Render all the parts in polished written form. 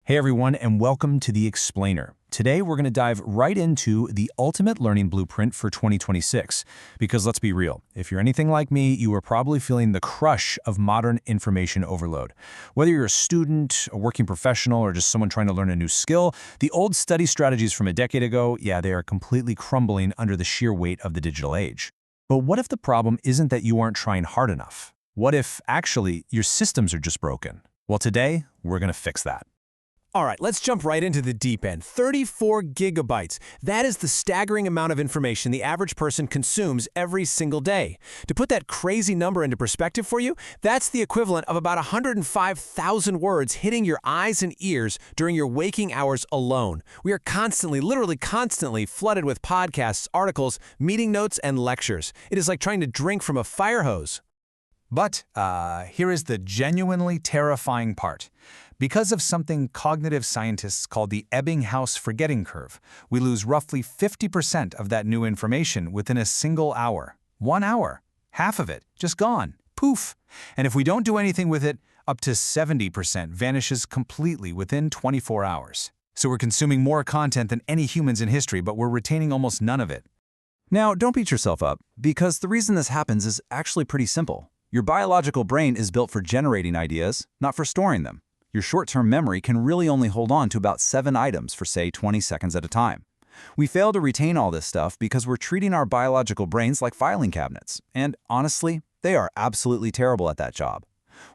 Hey everyone, and welcome to The Explainer. Today we're going to dive right into the ultimate learning blueprint for 2026. Because let's be real, if you're anything like me, you are probably feeling the crush of modern information overload. Whether you're a student, a working professional, or just someone trying to learn a new skill, the old study strategies from a decade ago, they are completely crumbling under the sheer weight of the digital age. But what if the problem isn't that you aren't trying hard enough? What if, actually, your systems are just broken? Well, today, we're going to fix that. All right, let's jump right into the deep end. 34 gigabytes. That is the staggering amount of information the average person consumes every single day. To put that crazy number into perspective for you, that's the equivalent of about 105,000 words hitting your eyes and ears during your waking hours alone. We are constantly, literally constantly, flooded with podcasts, articles, meeting notes, and lectures. It is like trying to drink from a fire hose. But here is the genuinely terrifying part. Because of something cognitive scientists call the Ebbinghaus forgetting curve, we lose roughly 50% of that new information within a single hour. 1 hour. Half of it, just gone. Poof. And if we don't do anything with it, up to 70% vanishes completely within 24 hours. So we're consuming more content than any humans in history, but we're retaining almost none of it. Now, don't beat yourself up, because the reason this happens is actually pretty simple. Your biological brain is built for generating ideas, not for storing them. Your short-term memory can really only hold on to about 7 items for, say, 20 seconds at a time. We fail to retain all this stuff because we're treating our biological brains like filing cabinets. And honestly, they are absolutely terrible at that job.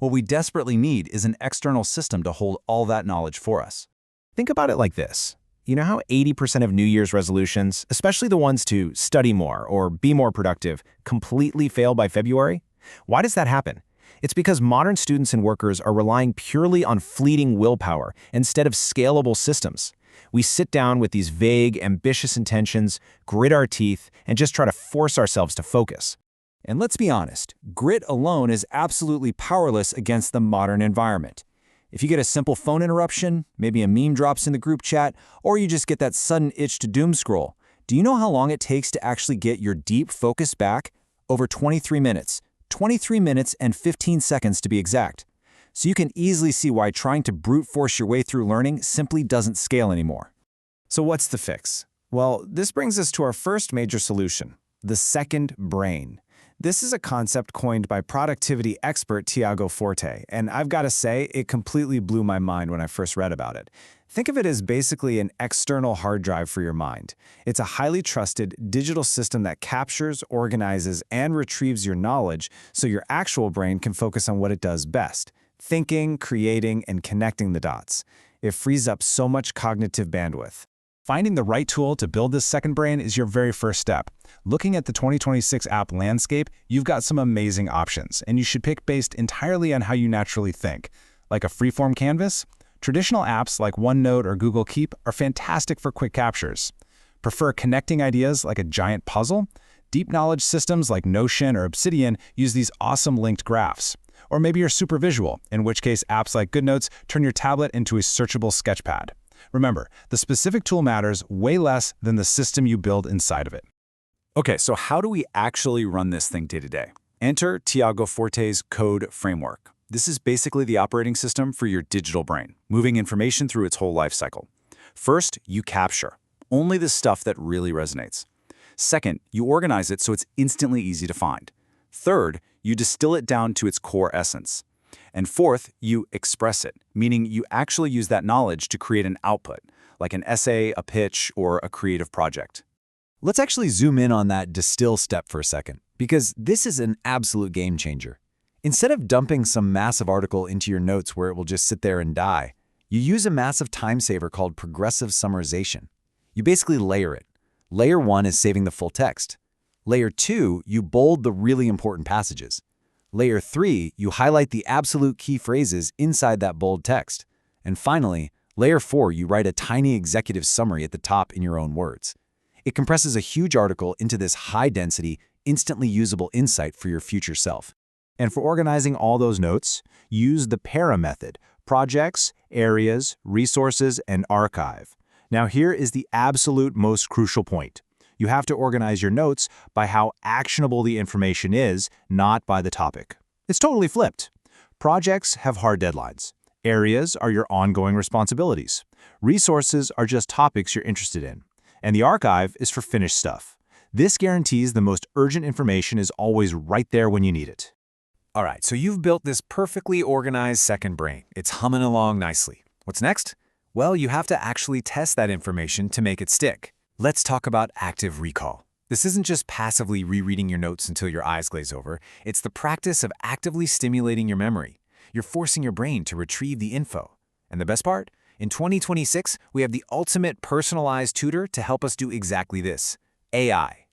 What we desperately need is an external system to hold all that knowledge for us. Think about it like this. You know how 80% of New Year's resolutions, especially the ones to study more or be more productive, completely fail by February? Why does that happen? It's because modern students and workers are relying purely on fleeting willpower instead of scalable systems. We sit down with these vague, ambitious intentions, grit our teeth, and just try to force ourselves to focus. And let's be honest, grit alone is absolutely powerless against the modern environment. If you get a simple phone interruption, maybe a meme drops in the group chat, or you just get that sudden itch to doom scroll, do you know how long it takes to actually get your deep focus back? Over 23 minutes. 23 minutes and 15 seconds to be exact. So you can easily see why trying to brute force your way through learning simply doesn't scale anymore. So what's the fix? Well, this brings us to our first major solution, the second brain. This is a concept coined by productivity expert Tiago Forte, and I've got to say, it completely blew my mind when I first read about it. Think of it as basically an external hard drive for your mind. It's a highly trusted digital system that captures, organizes, and retrieves your knowledge so your actual brain can focus on what it does best: thinking, creating, and connecting the dots. It frees up so much cognitive bandwidth. Finding the right tool to build this second brain is your very first step. Looking at the 2026 app landscape, you've got some amazing options, and you should pick based entirely on how you naturally think. Like a freeform canvas? Traditional apps like OneNote or Google Keep are fantastic for quick captures. Prefer connecting ideas like a giant puzzle? Deep knowledge systems like Notion or Obsidian use these awesome linked graphs. Or maybe you're super visual, in which case apps like GoodNotes turn your tablet into a searchable sketchpad. Remember, the specific tool matters way less than the system you build inside of it. Okay, so how do we actually run this thing day to day? Enter Tiago Forte's code framework. This is basically the operating system for your digital brain, moving information through its whole life cycle. First, you capture only the stuff that really resonates. Second, you organize it so it's instantly easy to find. Third, you distill it down to its core essence. And fourth, you express it, meaning you actually use that knowledge to create an output, like an essay, a pitch, or a creative project. Let's actually zoom in on that distill step for a second, because this is an absolute game changer. Instead of dumping some massive article into your notes where it will just sit there and die, you use a massive time saver called progressive summarization. You basically layer it. Layer 1 is saving the full text. Layer 2, you bold the really important passages. Layer 3, you highlight the absolute key phrases inside that bold text. And finally, Layer 4, you write a tiny executive summary at the top in your own words. It compresses a huge article into this high-density, instantly usable insight for your future self. And for organizing all those notes, use the PARA method: projects, areas, resources, and archive. Now here is the absolute most crucial point. You have to organize your notes by how actionable the information is, not by the topic. It's totally flipped. Projects have hard deadlines. Areas are your ongoing responsibilities. Resources are just topics you're interested in. And the archive is for finished stuff. This guarantees the most urgent information is always right there when you need it. All right, so you've built this perfectly organized second brain. It's humming along nicely. What's next? Well, you have to actually test that information to make it stick. Let's talk about active recall. This isn't just passively rereading your notes until your eyes glaze over. It's the practice of actively stimulating your memory. You're forcing your brain to retrieve the info. And the best part? In 2026, we have the ultimate personalized tutor to help us do exactly this: AI.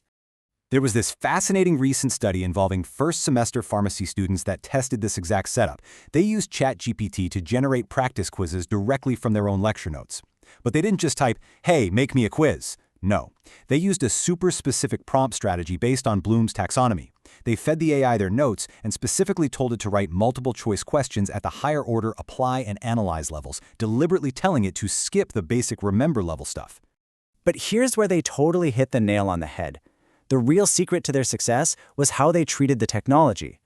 There was this fascinating recent study involving first-semester pharmacy students that tested this exact setup. They used ChatGPT to generate practice quizzes directly from their own lecture notes. But they didn't just type, "Hey, make me a quiz." No. They used a super specific prompt strategy based on Bloom's taxonomy. They fed the AI their notes and specifically told it to write multiple-choice questions at the higher-order apply and analyze levels, deliberately telling it to skip the basic remember level stuff. But here's where they totally hit the nail on the head. The real secret to their success was how they treated the technology.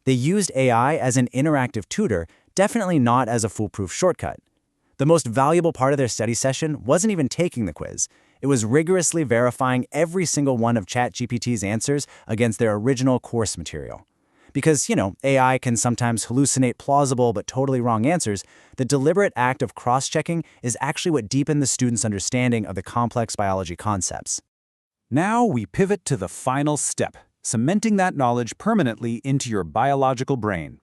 They used AI as an interactive tutor, definitely not as a foolproof shortcut. The most valuable part of their study session wasn't even taking the quiz. It was rigorously verifying every single one of ChatGPT's answers against their original course material. Because, AI can sometimes hallucinate plausible but totally wrong answers, the deliberate act of cross-checking is actually what deepened the students' understanding of the complex biology concepts. Now we pivot to the final step, cementing that knowledge permanently into your biological brain.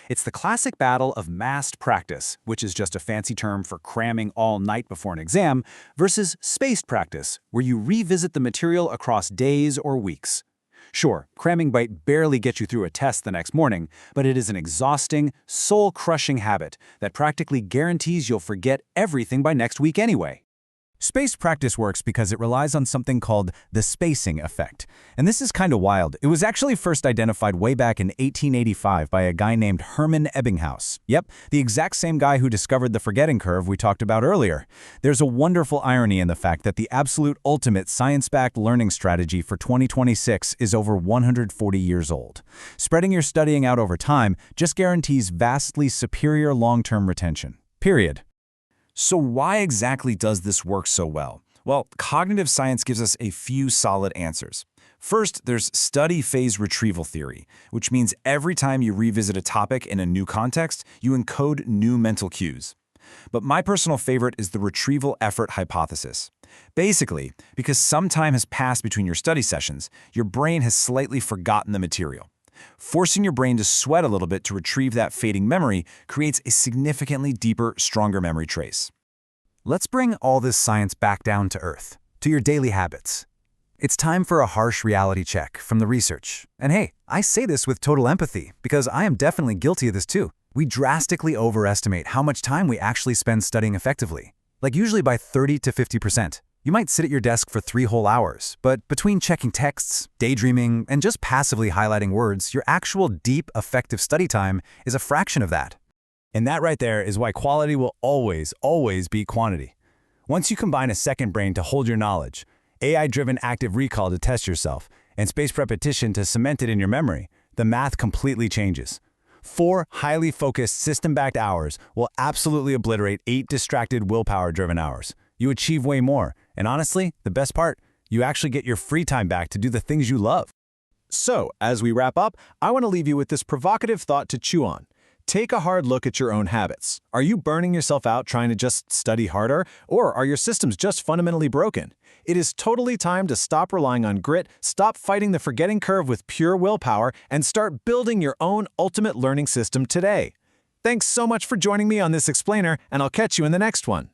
It's the classic battle of massed practice, which is just a fancy term for cramming all night before an exam, versus spaced practice, where you revisit the material across days or weeks. Sure, cramming might barely get you through a test the next morning, but it is an exhausting, soul-crushing habit that practically guarantees you'll forget everything by next week anyway. Spaced practice works because it relies on something called the spacing effect. And this is kind of wild. It was actually first identified way back in 1885 by a guy named Hermann Ebbinghaus. Yep, the exact same guy who discovered the forgetting curve we talked about earlier. There's a wonderful irony in the fact that the absolute ultimate science-backed learning strategy for 2026 is over 140 years old. Spreading your studying out over time just guarantees vastly superior long-term retention. Period. So why exactly does this work so well? Well, cognitive science gives us a few solid answers. First, there's study phase retrieval theory, which means every time you revisit a topic in a new context, you encode new mental cues. But my personal favorite is the retrieval effort hypothesis. Basically, because some time has passed between your study sessions, your brain has slightly forgotten the material. Forcing your brain to sweat a little bit to retrieve that fading memory creates a significantly deeper, stronger memory trace. Let's bring all this science back down to earth, to your daily habits. It's time for a harsh reality check from the research. And hey, I say this with total empathy because I am definitely guilty of this too. We drastically overestimate how much time we actually spend studying effectively, like usually by 30 to 50%. You might sit at your desk for 3 whole hours, but between checking texts, daydreaming, and just passively highlighting words, your actual deep, effective study time is a fraction of that. And that right there is why quality will always beat quantity. Once you combine a second brain to hold your knowledge, AI-driven active recall to test yourself, and spaced repetition to cement it in your memory, the math completely changes. 4 highly focused, system-backed hours will absolutely obliterate 8 distracted, willpower-driven hours. You achieve way more, and honestly, the best part, you actually get your free time back to do the things you love. So, as we wrap up, I want to leave you with this provocative thought to chew on. Take a hard look at your own habits. Are you burning yourself out trying to just study harder, or are your systems just fundamentally broken? It is totally time to stop relying on grit, stop fighting the forgetting curve with pure willpower, and start building your own ultimate learning system today. Thanks so much for joining me on this explainer, and I'll catch you in the next one.